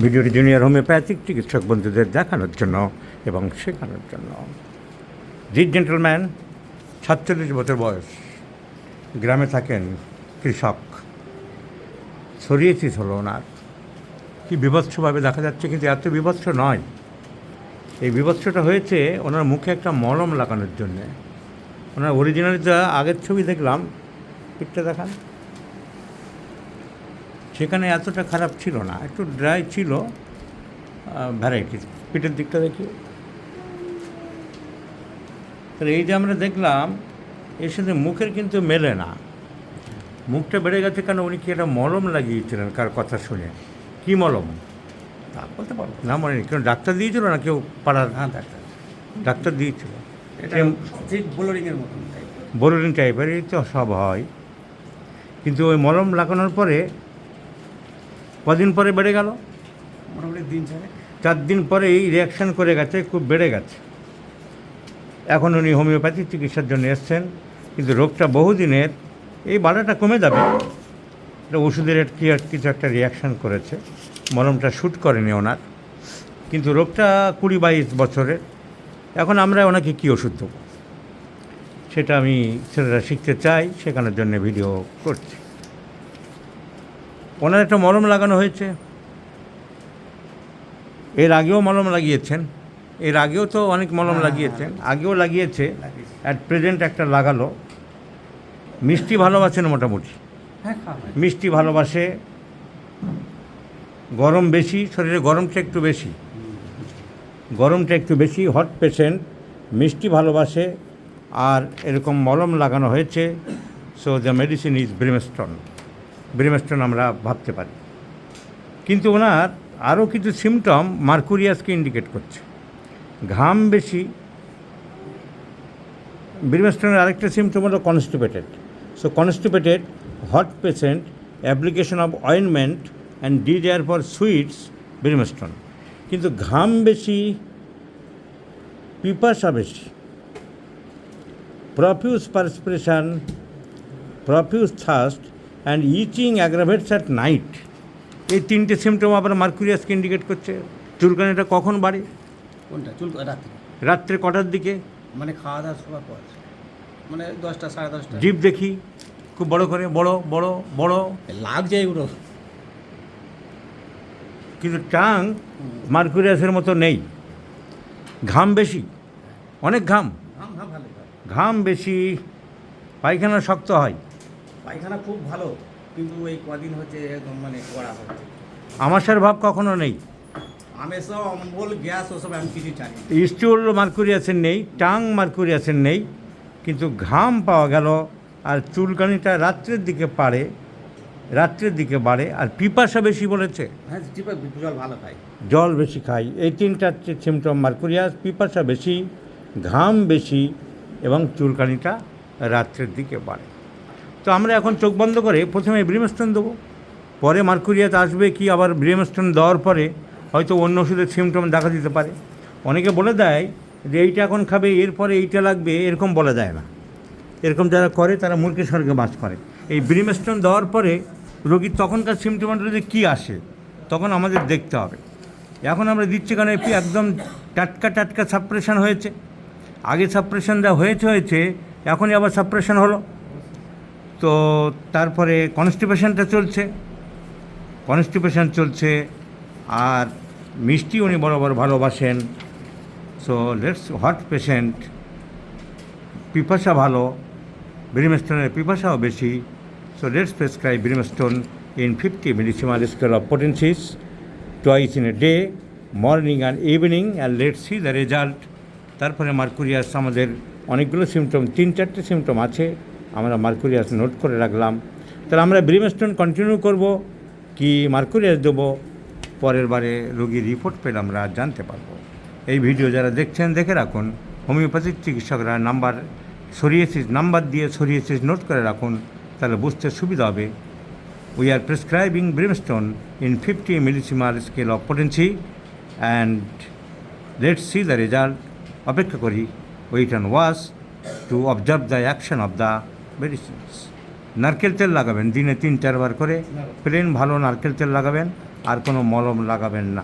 ভিডিওটি junior homeopathic চিকিৎসক বন্ধুদের দেখানোর জন্য এবং শেখানোর জন্য। দিস জেন্টলম্যান ৪৭ বছর বয়স, গ্রামে থাকেন, কৃষক। সোরিয়াসিস হলো ওনার। কি বিভৎসভাবে দেখা যাচ্ছে, কিন্তু এত বিভৎস নয়। এই বিভৎসটা হয়েছে ওনার মুখে একটা মলম লাগানোর জন্যে। ওনার অরিজিনালিটা আগের ছবি দেখলাম, পিঠটা দেখান, সেখানে এতটা খারাপ ছিল না, একটু ড্রাই ছিল, ভ্যারাইটিস। পিঠের দিকটা দেখি, তাহলে এই যে আমরা দেখলাম এর সাথে মুখের কিন্তু মেলে না। মুখটা বেড়ে গেছে কেন? উনি কি একটা মলম লাগিয়েছিলেন কার কথা শুনে? কি মলম তা বলতে পারবো না মনে নেই। কেন ডাক্তার দিয়েছিল না কেউ পাড়ার? হ্যাঁ ডাক্তার দিয়েছিল। এটা ঠিক বোলোরিংয়ের মতন বোরোলিন টাইপেরই তো সব হয়, কিন্তু ওই মলম লাগানোর পরে কদিন পরে বেড়ে গেল? মোটামুটি দিন ছাড়ে 4 দিন পরে এই রিয়াকশান করে গেছে, খুব বেড়ে গেছে। এখন উনি হোমিওপ্যাথি চিকিৎসার জন্য এসছেন, কিন্তু রোগটা বহুদিনের। এই বাড়াটা কমে যাবে, এটা ওষুধের কিছু একটা রিয়াকশান করেছে, মলমটা শ্যুট করেনি ওনার, কিন্তু রোগটা 20-22 বছরের। এখন আমরা ওনাকে কী ওষুধ দেবো সেটা আমি ছেলেরা শিখতে চাই, শেখানোর জন্য ভিডিও করছি। ওনার একটা মলম লাগানো হয়েছে, এর আগেও মলম লাগিয়েছেন, এর আগেও তো অনেক মলম লাগিয়েছেন, আগেও লাগিয়েছে, অ্যাট প্রেজেন্ট একটা লাগালো। মিষ্টি ভালোবাসেন মোটামুটি, হ্যাঁ মিষ্টি ভালোবাসে, গরম বেশি, শরীরে গরমটা একটু বেশি, হট পেশেন্ট, মিষ্টি ভালোবাসে, আর এরকম মলম লাগানো হয়েছে। So the medicine is brimstone আমরা ভাবতে পারি। কিন্তু ওনার আরও কিছু সিমটম মার্কুরিয়াসকে ইন্ডিকেট করছে। ঘাম বেশি। ব্রিমস্টোনের আরেকটা সিমটম হলো constipated. So constipated, hot patient, application of ointment and desire for sweets, brimstone. কিন্তু ঘাম বেশি, পিপাসা বেশি, profuse perspiration, profuse thirst and itching aggravates at night. এই 3টে সিমটম আবার মার্কুরিয়াসকে ইন্ডিকেট করছে। চুলকানিটা কখন বাড়ে? কোনটা? রাত্রে রাত্রে কটার দিকে? মানে খাওয়া দাওয়া সবার পর, মানে 10টা 10:30। জিভ দেখি খুব বড় করে, বড় লাগছে এগুলো, কিন্তু টাং মার্কুরিয়াসের মতো নেই। ঘাম বেশি, অনেক ঘাম, ভালো, ঘাম বেশি, পায়খানা শক্ত হয়। পায়খানা খুব ভালো, কিন্তু এই কদিন হচ্ছে একদম মানে কড়া হচ্ছে। আমাশার ভাব কখনো নেই। সব অম্বল, গ্যাস ওসব আমি কিছু চাই। স্টুল মার্কুরিয়াসের নেই, টাং মার্কুরিয়াসের নেই, কিন্তু ঘাম পাওয়া গেল। আর চুলকানিটা রাত্রের দিকে বাড়ে, আর পিপাসা বেশি বলেছে। হ্যাঁ, জল ভালো খাই, জল বেশি খাই। এই 3টা সিমটম মার্কুরিয়াস। পিপাসা বেশি, ঘাম বেশি, এবং চুলকানিটা রাত্রের দিকে বাড়ে। তো আমরা এখন চোখ বন্ধ করে প্রথমে ব্রিমস্টোন দেবো, পরে মার্কুরিয়াস আসবে কি, আবার ব্রিমস্টোন দেওয়ার পরে হয়তো অন্য ওষুধের সিমটম দেখা দিতে পারে। অনেকে বলে দেয় যে এইটা এখন খাবে, এরপরে এইটা লাগবে, এরকম বলা যায় না। এরকম যারা করে তারা মূর্খের স্বর্গে বাস করে। এই ব্রিমস্টোন দেওয়ার পরে রোগীর তখনকার সিমটমটা যে কী আসে তখন আমাদের দেখতে হবে। এখন আমরা দিচ্ছি কারণ একদম টাটকা সাপ্রেশন হয়েছে। আগে সাপ্রেশন যা হয়েছে, এখনই আবার সাপ্রেশন হলো। তো তারপরে কনস্টিপেশন চলছে, আর মিষ্টি উনি বরাবর ভালোবাসেন। সো লেটস, হট পেশেন্ট, পিপাসা ভালো, ব্রিমস্টোনের পিপাসাও বেশি। So let's prescribe brimstone in 50 millisievert scale of potencies twice in a day, morning and evening, and let's see the result. তারপরে মার্কুরিয়াস, আমাদের অনেকগুলো সিমটম, 3-4টে সিমটম আছে, আমরা মার্কুরিয়াস নোট করে রাখলাম। তাহলে আমরা ব্রিমস্টোন কন্টিনিউ করব কি মার্কুরিয়াস দেবো, পরের বারে রোগীর রিপোর্ট পেলে আমরা জানতে পারবো। এই ভিডিও যারা দেখছেন দেখে রাখুন। হোমিওপ্যাথিক চিকিৎসকরা নাম্বার দিয়ে সোরিয়াসিস নোট করে রাখুন, তাহলে বুঝতে সুবিধা হবে। We are prescribing brimstone in 50 millisievert scale of potency, and let's see the result. অপেক্ষা করি, wait and watch to observe the action of the medicines. নারকেল তেল লাগাবেন দিনে 3-4 বার করে, প্লেন ভালো নারকেল তেল লাগাবেন। আর কোনো মলম লাগাবেন না।